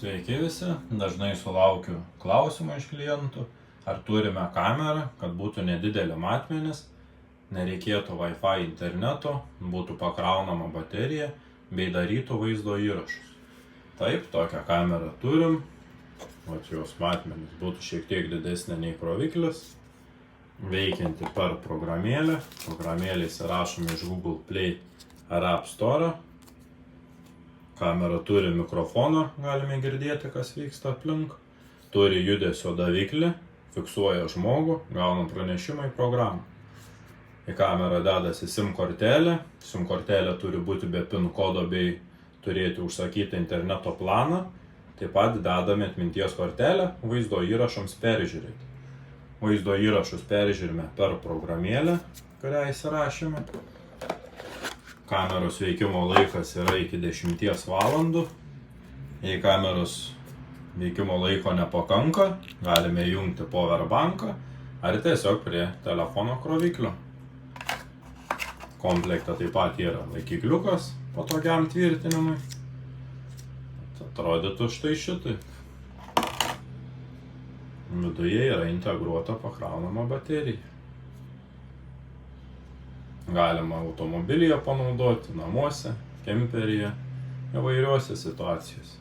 Sveiki visi, dažnai sulaukiu klausimų iš klientų, ar turime kamerą, kad būtų nedidelė matmenis, nereikėtų Wi-Fi interneto, būtų pakraunama baterija bei darytų vaizdo įrašus. Taip, tokią kamerą turim, jos matmenis būtų šiek tiek didesnė nei kroviklis, veikianti per programėlę, programėlę įsirašome iš Google Play ar App Store. Kamera turi mikrofoną, galime girdėti, kas vyksta aplink. Turi judesio daviklį, fiksuoja žmogų, gaunam pranešimą į programą. Į kamerą dedasi SIM kortelė. SIM kortelė turi būti be PIN kodo bei turėti užsakytą interneto planą. Taip pat dedame atminties kortelę vaizdo įrašams peržiūrėti. Vaizdo įrašus peržiūrime per programėlę, kurią įsirašėme. Kameros veikimo laikas yra iki 10 valandų. Jei kameros veikimo laiko nepakanka, galime įjungti powerbanką ar tiesiog prie telefono kroviklio. Komplekte taip pat yra laikikliukas patogiam tvirtinimui. Atrodytų štai šitai. Viduje yra integruota pakraunama baterija. Galima automobilyje panaudoti, namuose, kemperyje, įvairiuose situacijose.